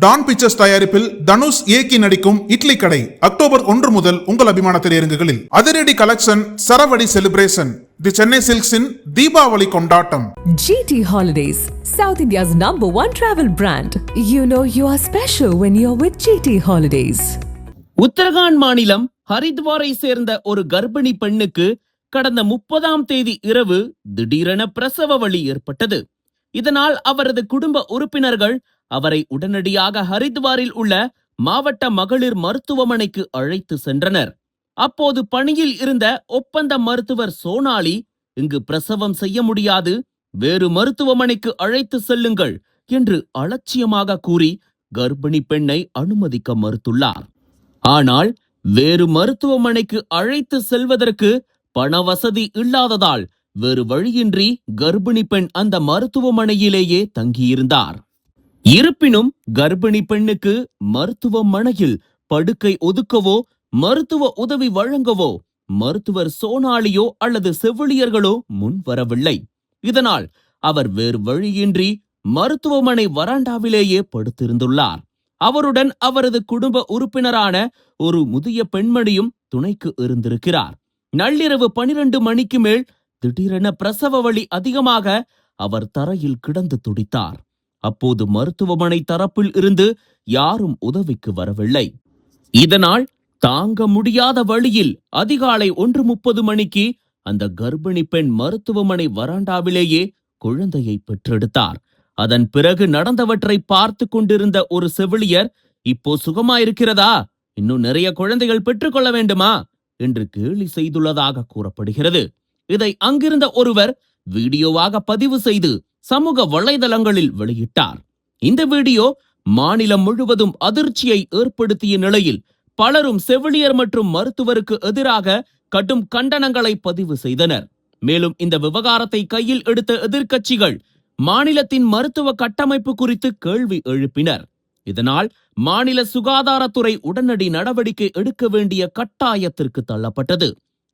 Don pictures தயாரிப்பில் தனுஷ் இயக்கி நடிக்கும் இட்லி கடை அக்டோபர் 1 முதல் உங்கள் அபிமான திரையரங்குகளில். அதிரடி கலெக்ஷன், சரவடி செலிப்ரேஷன், தி சென்னை சில்க்ஸின் தீபாவளி கொண்டாட்டம். GT Holidays, South India's #1 travel brand. You know you are special when you're with GT Holidays. Uttarakhand மாநிலம் ஹரித்வாரை சேர்ந்த ஒரு கர்ப்பிணி பெண்ணுக்கு கடந்த 30ஆம் தேதி இரவு திடீரென பிரசவ வலி ஏற்பட்டது. இதனால் அவரது குடும்ப உறுப்பினர்கள் அவரை உடனடியாக ஹரித்வாரில் உள்ள மாவட்ட மகளிர் மருத்துவமனைக்கு அழைத்து சென்றனர். அப்போது பணியில் இருந்த ஒப்பந்த மருத்துவர் சோனாலி, இங்கு பிரசவம் செய்ய முடியாது, வேறு மருத்துவமனைக்கு அழைத்து செல்லுங்கள் என்று அலட்சியமாக கூறி கர்ப்பிணி பெண்ணை அனுமதிக்க மறுத்துள்ளார். ஆனால் வேறு மருத்துவமனைக்கு அழைத்து செல்வதற்கு பண வசதி இல்லாததால் வேறு வழியின்றி கர்ப்பிணி பெண் அந்த மருத்துவமனையிலேயே தங்கியிருந்தார். இருப்பினும் கர்ப்பிணி பெண்ணுக்கு மருத்துவமனையில் படுக்கை ஒதுக்கவோ மருத்துவ உதவி வழங்கவோ மருத்துவர் சோனாலியோ அல்லது செவிலியர்களோ முன்வரவில்லை. இதனால் அவர் வேறு வழியின்றி மருத்துவமனை வராண்டாவிலேயே படுத்திருந்துள்ளார். அவருடன் அவரது குடும்ப உறுப்பினரான ஒரு முதிய பெண்மணியும் துணைக்கு இருந்திருக்கிறார். நள்ளிரவு 12 மணிக்கு மேல் திடீரென பிரசவ வலி அதிகமாக அவர் தரையில் கிடந்து துடித்தார். அப்போது மருத்துவமனை தரப்பில் இருந்து யாரும் உதவிக்கு வரவில்லை. இதனால் தாங்க முடியாத வழியில் அதிகாலை 1:30 மணிக்கு அந்த கர்ப்பிணி பெண் மருத்துவமனை வராண்டாவிலேயே குழந்தையை பெற்றெடுத்தார். அதன் பிறகு நடந்தவற்றை பார்த்து கொண்டிருந்த ஒரு செவிலியர், இப்போ சுகமாயிருக்கிறதா, இன்னும் நிறைய குழந்தைகள் பெற்றுக்கொள்ள வேண்டுமா என்று கேலி செய்துள்ளதாக கூறப்படுகிறது. இதை அங்கிருந்த ஒருவர் வீடியோவாக பதிவு செய்து சமூக வலைதளங்களில் வெளியிட்டார். இந்த வீடியோ மாநிலம் முழுவதும் அதிர்ச்சியை ஏற்படுத்திய நிலையில் பலரும் செவிலியர் மற்றும் மருத்துவருக்கு எதிராக கடும் கண்டனங்களை பதிவு செய்தனர். மேலும் இந்த விவகாரத்தை கையில் எடுத்த எதிர்க்கட்சிகள் மாநிலத்தின் மருத்துவ கட்டமைப்பு குறித்து கேள்வி எழுப்பினர். இதனால் மாநில சுகாதாரத்துறை உடனடி நடவடிக்கை எடுக்க வேண்டிய கட்டாயத்திற்கு தள்ளப்பட்டது.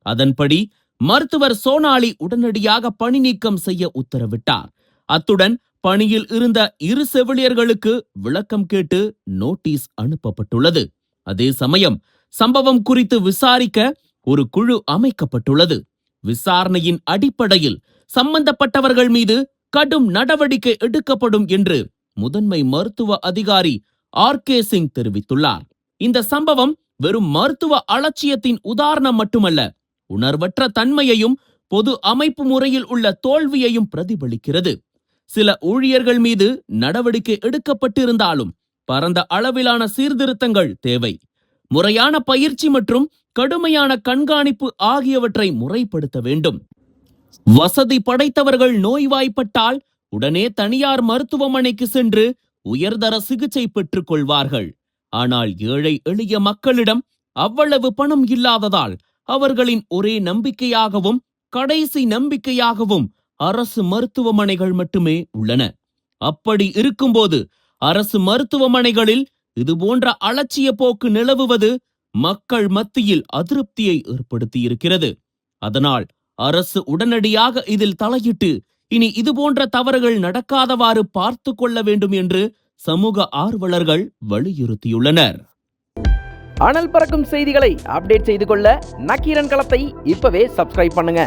அதன்படி மருத்துவர் சோனாலி உடனடியாக பணி நீக்கம் செய்ய உத்தரவிட்டார். அத்துடன் பணியில் இருந்த 2 செவிலியர்களுக்கு விளக்கம் கேட்டு நோட்டீஸ் அனுப்பப்பட்டுள்ளது. அதே சமயம் சம்பவம் குறித்து விசாரிக்க ஒரு குழு அமைக்கப்பட்டுள்ளது. விசாரணையின் அடிப்படையில் சம்பந்தப்பட்டவர்கள் மீது கடும் நடவடிக்கை எடுக்கப்படும் என்று முதன்மை மருத்துவ அதிகாரி RK சிங் தெரிவித்துள்ளார். இந்த சம்பவம் வெறும் மருத்துவ அலட்சியத்தின் உதாரணம் மட்டுமல்ல, உணர்வற்ற தன்மையையும் பொது அமைப்பு முறையில் உள்ள தோல்வியையும் பிரதிபலிக்கிறது. சில ஊழியர்கள் மீது நடவடிக்கை எடுக்கப்பட்டிருந்தாலும் பரந்த அளவிலான சீர்திருத்தங்கள் தேவை. முறையான பயிற்சி மற்றும் கடுமையான கண்காணிப்பு ஆகியவற்றை முறைப்படுத்த வேண்டும். வசதி படைத்தவர்கள் நோய்வாய்ப்பட்டால் உடனே தனியார் மருத்துவமனைக்கு சென்று உயர்தர சிகிச்சை பெற்றுக் கொள்வார்கள். ஆனால் ஏழை எளிய மக்களிடம் அவ்வளவு பணம் இல்லாததால் அவர்களின் ஒரே நம்பிக்கையாகவும் கடைசி நம்பிக்கையாகவும் அரசு மருத்துவமனைகள் மட்டுமே உள்ளன. அப்படி இருக்கும்போது அரசு மருத்துவமனைகளில் இதுபோன்ற அலட்சிய போக்கு நிலவுவது மக்கள் மத்தியில் அதிருப்தியை ஏற்படுத்தியிருக்கிறது. அதனால் அரசு உடனடியாக இதில் தலையிட்டு இனி இதுபோன்ற தவறுகள் நடக்காதவாறு பார்த்து கொள்ள வேண்டும் என்று சமூக ஆர்வலர்கள் வலியுறுத்தியுள்ளனர். அனல் பறக்கும் செய்திகளை அப்டேட் செய்து கொள்ள நக்கீரன் களத்தை இப்பவே சப்ஸ்கிரைப் பண்ணுங்க.